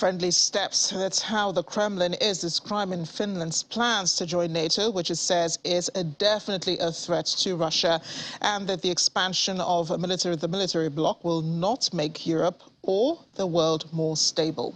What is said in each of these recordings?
friendly steps. That's how the Kremlin is describing Finland's plans to join NATO, which it says is definitely a threat to Russia, and that the expansion of the military bloc will not make Europe or the world more stable.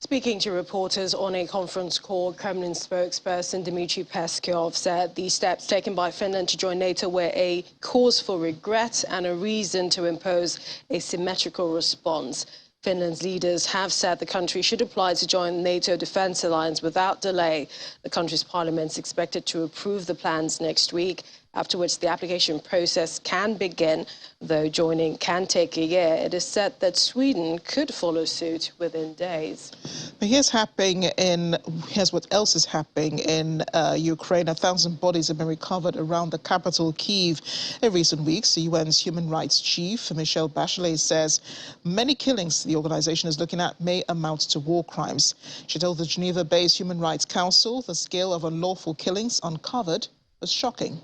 Speaking to reporters on a conference call, Kremlin spokesperson Dmitry Peskov said the steps taken by Finland to join NATO were a cause for regret and a reason to impose a symmetrical response. Finland's leaders have said the country should apply to join the NATO defence alliance without delay. The country's parliament is expected to approve the plans next week, after which the application process can begin. Though joining can take a year, it is said that Sweden could follow suit within days. Here's what else is happening in Ukraine. 1,000 bodies have been recovered around the capital, Kyiv. In recent weeks, the UN's human rights chief, Michelle Bachelet, says many killings the organization is looking at may amount to war crimes. She told the Geneva-based Human Rights Council the scale of unlawful killings uncovered was shocking.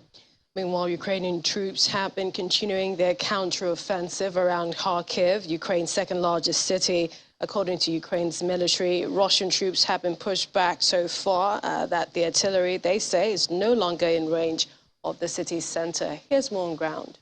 Meanwhile, Ukrainian troops have been continuing their counter-offensive around Kharkiv, Ukraine's second-largest city. According to Ukraine's military, Russian troops have been pushed back so far that the artillery, they say, is no longer in range of the city's center. Here's more on ground.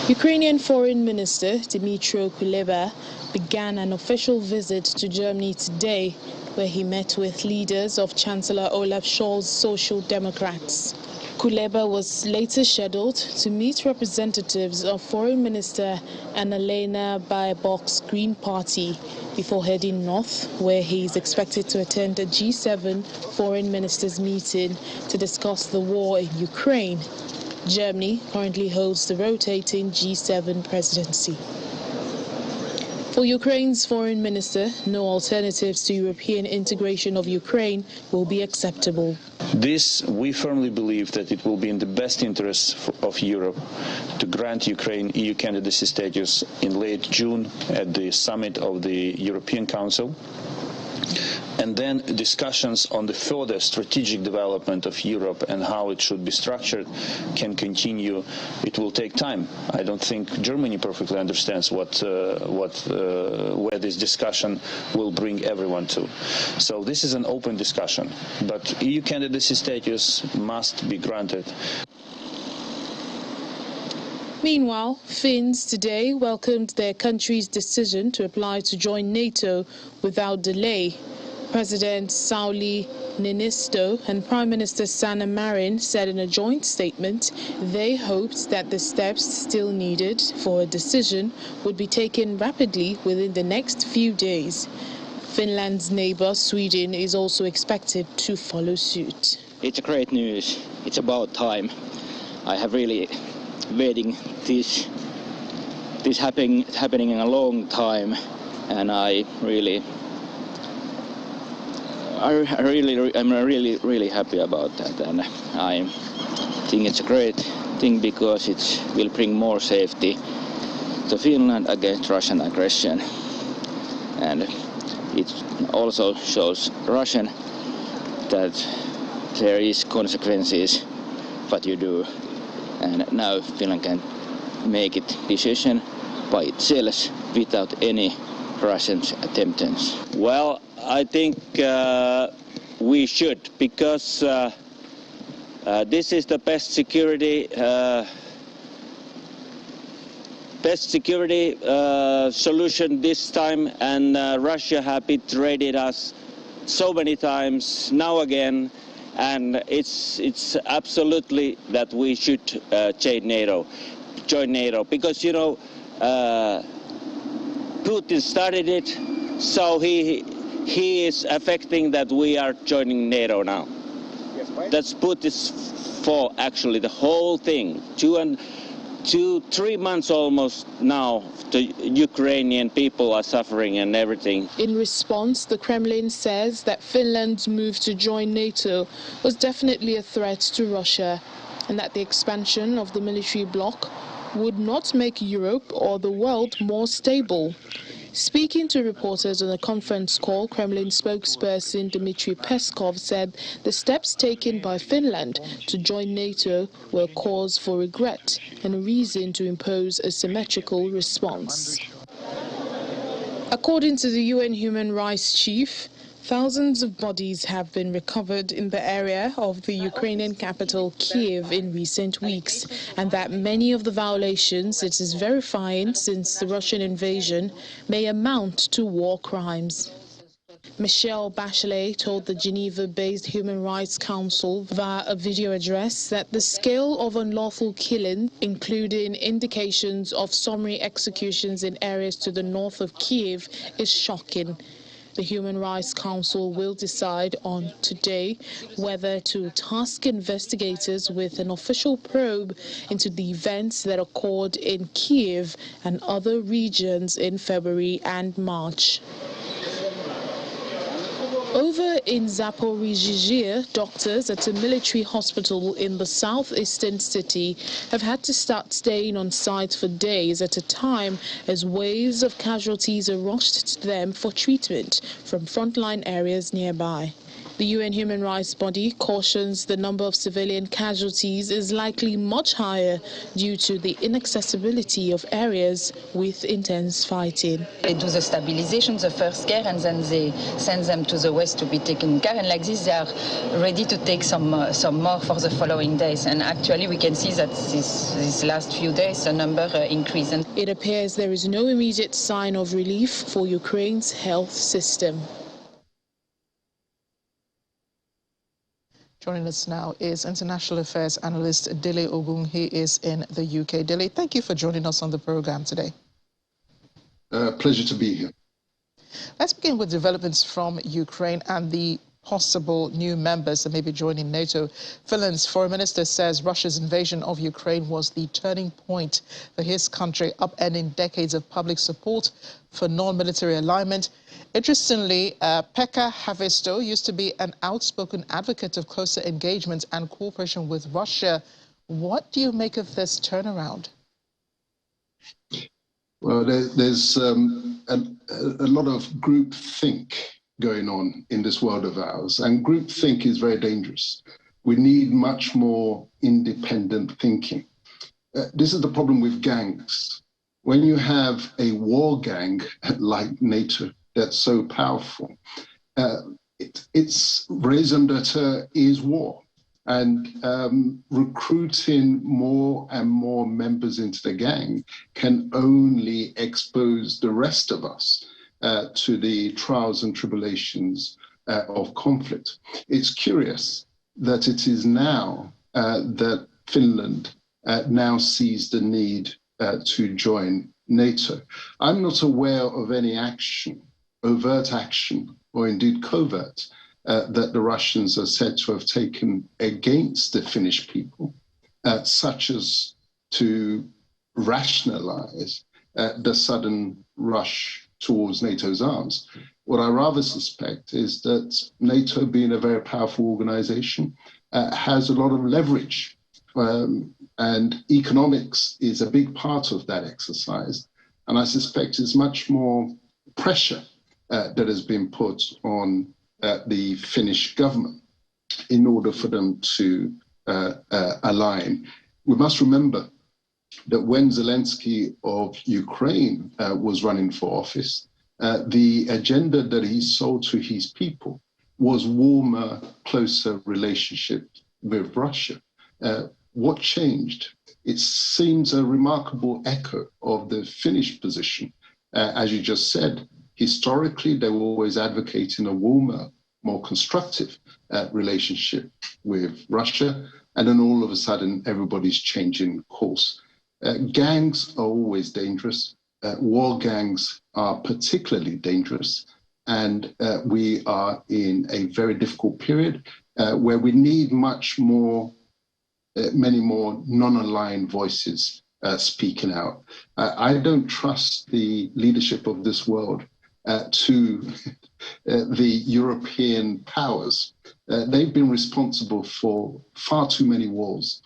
Ukrainian Foreign Minister Dmytro Kuleba began an official visit to Germany today, where he met with leaders of Chancellor Olaf Scholz's Social Democrats. Kuleba was later scheduled to meet representatives of Foreign Minister Annalena Baerbock's Green Party before heading north, where he is expected to attend a G7 foreign ministers meeting to discuss the war in Ukraine. Germany currently holds the rotating G7 presidency. For Ukraine's foreign minister, no alternatives to European integration of Ukraine will be acceptable. We firmly believe that it will be in the best interests of Europe to grant Ukraine EU candidacy status in late June at the summit of the European Council. And then discussions on the further strategic development of Europe and how it should be structured can continue. It will take time. I don't think Germany perfectly understands where this discussion will bring everyone to. So this is an open discussion, but EU candidacy status must be granted. Meanwhile, Finns today welcomed their country's decision to apply to join NATO without delay. President Sauli Niinisto and Prime Minister Sanna Marin said in a joint statement they hoped that the steps still needed for a decision would be taken rapidly within the next few days. Finland's neighbor, Sweden, is also expected to follow suit. It's great news. It's about time. I have really waiting this happening in a long time, and I'm really happy about that, and I think it's a great thing because it will bring more safety to Finland against Russian aggression, and it also shows Russian that there is consequences what you do, and now Finland can make it decision by itself without any Russian attempts. Well, I think we should, because this is the best security solution this time, and Russia have betrayed us so many times now again, and it's absolutely that we should join NATO, because you know Putin started it, so he is affecting that we are joining NATO now. Yes, right? That's Putin's fault, actually, the whole thing. 3 months almost now, the Ukrainian people are suffering and everything. In response, the Kremlin says that Finland's move to join NATO was definitely a threat to Russia, and that the expansion of the military bloc would not make Europe or the world more stable. Speaking to reporters on a conference call, Kremlin spokesperson Dmitry Peskov said the steps taken by Finland to join NATO were cause for regret and a reason to impose a symmetrical response. According to the UN Human Rights Chief, thousands of bodies have been recovered in the area of the Ukrainian capital Kiev in recent weeks, and that many of the violations it is verifying since the Russian invasion may amount to war crimes. Michelle Bachelet told the Geneva-based Human Rights Council via a video address that the scale of unlawful killing, including indications of summary executions in areas to the north of Kiev, is shocking. The Human Rights Council will decide on today whether to task investigators with an official probe into the events that occurred in Kiev and other regions in February and March. Over in Zaporizhzhia, doctors at a military hospital in the southeastern city have had to start staying on site for days at a time as waves of casualties are rushed to them for treatment from frontline areas nearby. The UN human rights body cautions the number of civilian casualties is likely much higher due to the inaccessibility of areas with intense fighting. They do the stabilization, the first care, and then they send them to the west to be taken care. And like this, they are ready to take some more for the following days. And actually, we can see that these last few days, the number increased. It appears there is no immediate sign of relief for Ukraine's health system. Joining us now is international affairs analyst Dele Ogun. He is in the UK. Dele, thank you for joining us on the program today. Pleasure to be here. Let's begin with developments from Ukraine and the possible new members that may be joining NATO. Finland's foreign minister says Russia's invasion of Ukraine was the turning point for his country, upending decades of public support for non-military alignment. Interestingly, Pekka Haavisto used to be an outspoken advocate of closer engagement and cooperation with Russia. What do you make of this turnaround? Well, there's a lot of groupthink going on in this world of ours, and groupthink is very dangerous. We need much more independent thinking. This is the problem with gangs. When you have a war gang like NATO that's so powerful, its raison d'etre is war. And recruiting more and more members into the gang can only expose the rest of us to the trials and tribulations of conflict. It's curious that it is now that Finland now sees the need to join NATO. I'm not aware of any action, overt action, or indeed covert, that the Russians are said to have taken against the Finnish people, such as to rationalize the sudden rush towards NATO's arms. What I rather suspect is that NATO, being a very powerful organization, has a lot of leverage, and economics is a big part of that exercise. And I suspect it's much more pressure that has been put on the Finnish government in order for them to align. We must remember that when Zelensky of Ukraine was running for office, the agenda that he sold to his people was warmer, closer relationship with Russia. What changed? It seems a remarkable echo of the Finnish position. As you just said, historically, they were always advocating a warmer, more constructive relationship with Russia. And then all of a sudden, everybody's changing course. Gangs are always dangerous. War gangs are particularly dangerous. And we are in a very difficult period where we need many more non-aligned voices speaking out. I don't trust the leadership of this world to the European powers. They've been responsible for far too many wars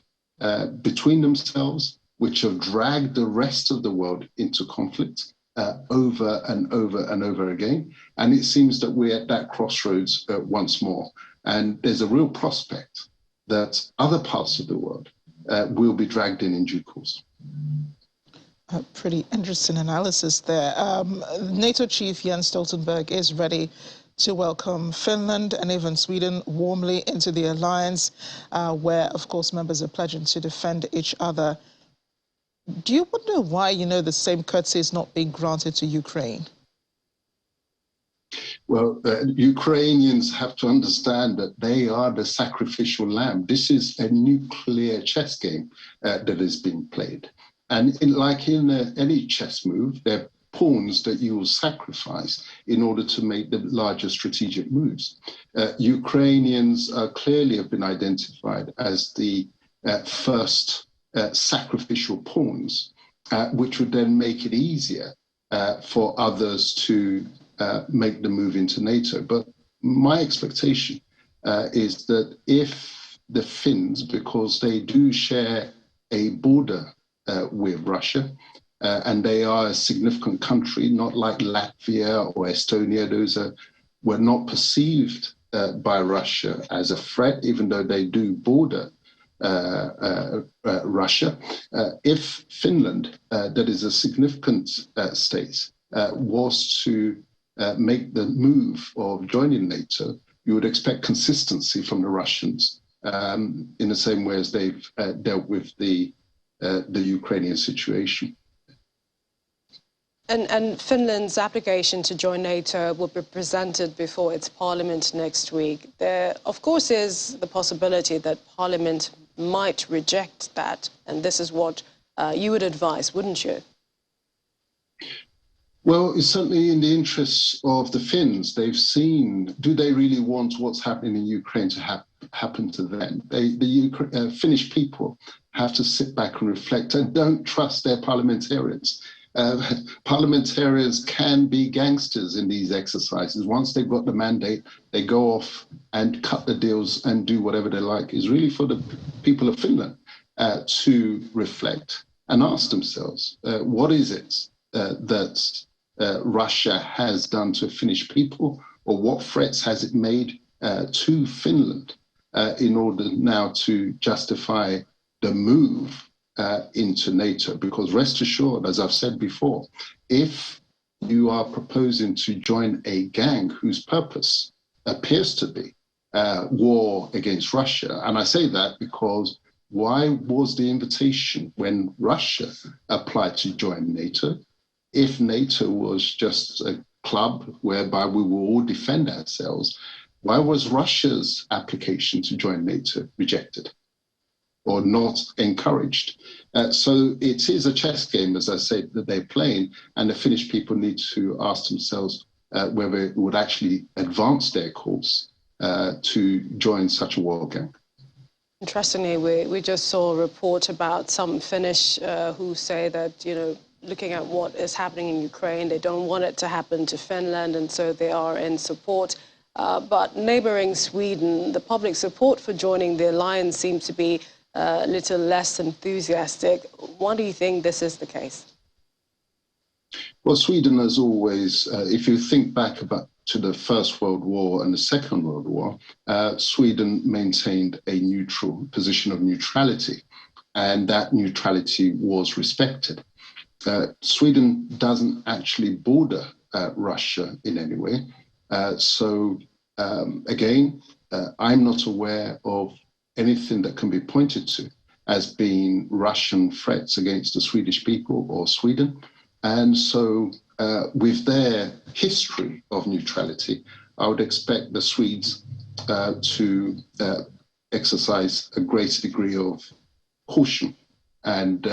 between themselves, which have dragged the rest of the world into conflict. over and over and over again. And it seems that we're at that crossroads once more. And there's a real prospect that other parts of the world will be dragged in due course. Pretty interesting analysis there. NATO chief Jens Stoltenberg is ready to welcome Finland and even Sweden warmly into the alliance, where, of course, members are pledging to defend each other. Do you wonder why, the same courtesy is not being granted to Ukraine? Well, Ukrainians have to understand that they are the sacrificial lamb. This is a nuclear chess game that is being played. And like in any chess move, there are pawns that you will sacrifice in order to make the larger strategic moves. Ukrainians clearly have been identified as the first sacrificial pawns, which would then make it easier for others to make the move into NATO. But my expectation is that if the Finns, because they do share a border with Russia, and they are a significant country, not like Latvia or Estonia, were not perceived by Russia as a threat, even though they do border Russia. If Finland, that is a significant state, was to make the move of joining NATO, you would expect consistency from the Russians in the same way as they've dealt with the Ukrainian situation. And Finland's application to join NATO will be presented before its parliament next week. There, of course, is the possibility that parliament might reject that, and this is what you would advise, wouldn't you? Well, it's certainly in the interests of the Finns. They've seen, do they really want what's happening in Ukraine to happen to them? The Finnish people have to sit back and reflect and don't trust their parliamentarians. Parliamentarians can be gangsters in these exercises. Once they've got the mandate, they go off and cut the deals and do whatever they like. It's really for the people of Finland to reflect and ask themselves, what is it that Russia has done to Finnish people, or what threats has it made to Finland in order now to justify the move into NATO? Because rest assured, as I've said before, if you are proposing to join a gang whose purpose appears to be war against Russia, and I say that because why was the invitation when Russia applied to join NATO? If NATO was just a club whereby we will all defend ourselves, why was Russia's application to join NATO rejected or not encouraged? So it is a chess game, as I say, that they're playing, and the Finnish people need to ask themselves whether it would actually advance their cause to join such a war gang. Interestingly, we just saw a report about some Finnish who say that, looking at what is happening in Ukraine, they don't want it to happen to Finland, and so they are in support. But neighboring Sweden, the public support for joining the alliance seems to be a little less enthusiastic. Why do you think this is the case? Well, Sweden has always, if you think back to the First World War and the Second World War, Sweden maintained a neutral position of neutrality, and that neutrality was respected. Sweden doesn't actually border Russia in any way. So again, I'm not aware of anything that can be pointed to as being Russian threats against the Swedish people or Sweden. And so with their history of neutrality, I would expect the Swedes to exercise a greater degree of caution and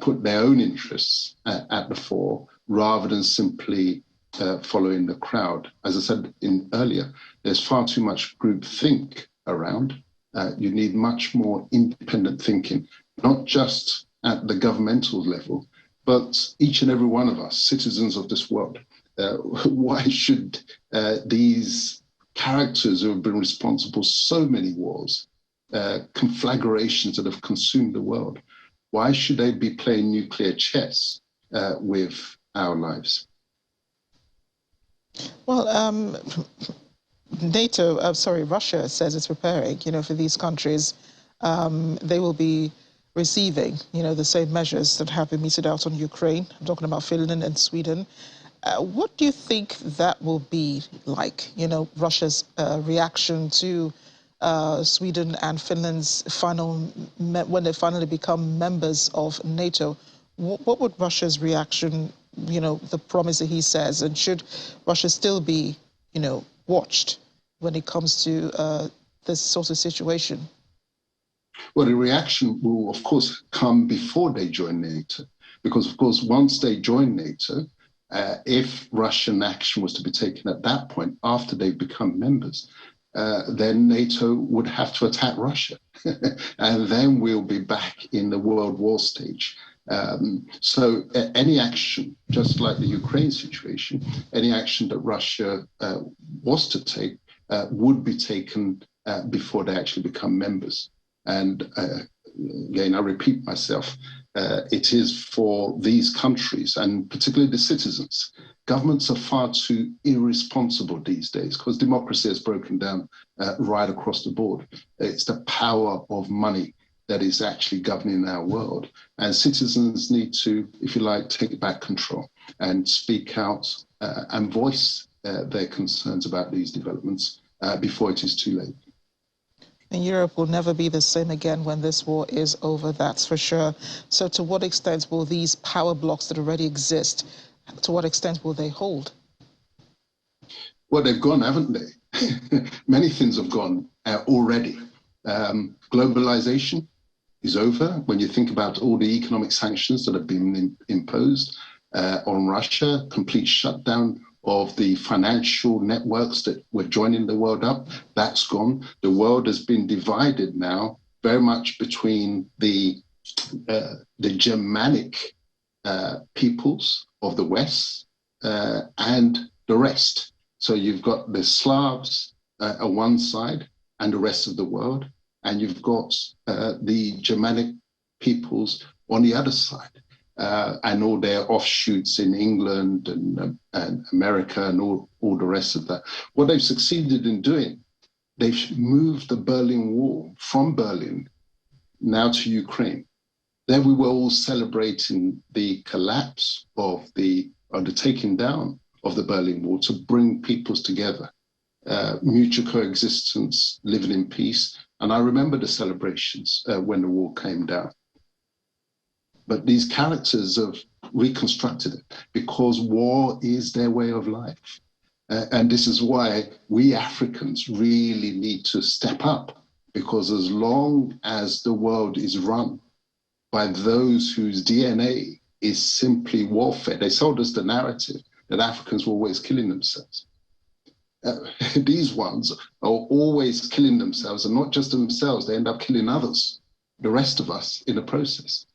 put their own interests at the fore rather than simply following the crowd. As I said earlier, there's far too much groupthink around. You need much more independent thinking, not just at the governmental level, but each and every one of us, citizens of this world. Why should these characters who have been responsible for so many wars, conflagrations that have consumed the world, why should they be playing nuclear chess with our lives. Well, Russia says it's preparing, for these countries. They will be receiving, the same measures that have been meted out on Ukraine. I'm talking about Finland and Sweden. What do you think that will be like, Russia's reaction to Sweden and Finland's when they finally become members of NATO? What would Russia's reaction, the promise that he says, and should Russia still be, watched when it comes to this sort of situation? Well, the reaction will, of course, come before they join NATO, because, of course, once they join NATO, if Russian action was to be taken at that point, after they've become members, then NATO would have to attack Russia. And then we'll be back in the World War stage. So any action, just like the Ukraine situation, any action that Russia was to take would be taken before they actually become members. And again, I repeat myself, it is for these countries, and particularly the citizens. Governments are far too irresponsible these days because democracy has broken down right across the board. It's the power of money that is actually governing our world. And citizens need to, if you like, take back control and speak out and voice their concerns about these developments before it is too late. And Europe will never be the same again when this war is over, that's for sure. So to what extent will these power blocks that already exist, to what extent will they hold? Well, they've gone, haven't they? Many things have gone already. Globalization is over. When you think about all the economic sanctions that have been imposed on Russia, complete shutdown of the financial networks that were joining the world up, that's gone. The world has been divided now very much between the Germanic peoples of the West and the rest. So you've got the Slavs on one side and the rest of the world, and you've got the Germanic peoples on the other side. And all their offshoots in England and America and all the rest of that. What they've succeeded in doing, they've moved the Berlin Wall from Berlin now to Ukraine. There we were all celebrating the collapse of the taking down of the Berlin Wall to bring peoples together, mutual coexistence, living in peace. And I remember the celebrations when the wall came down. But these characters have reconstructed it because war is their way of life. And this is why we Africans really need to step up, because as long as the world is run by those whose DNA is simply warfare, they sold us the narrative that Africans were always killing themselves. These ones are always killing themselves, and not just themselves, they end up killing others, the rest of us in the process.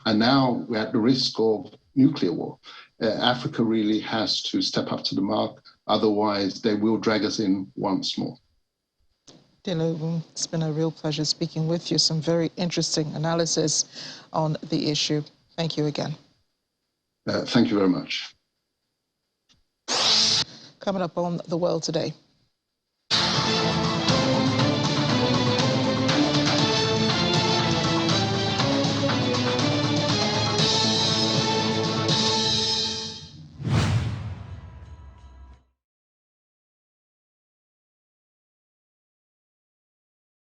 And now we're at the risk of nuclear war. Africa really has to step up to the mark, otherwise they will drag us in once more. Dilogun, it's been a real pleasure speaking with you. Some very interesting analysis on the issue. Thank you again. Thank you very much. Coming up on The World Today.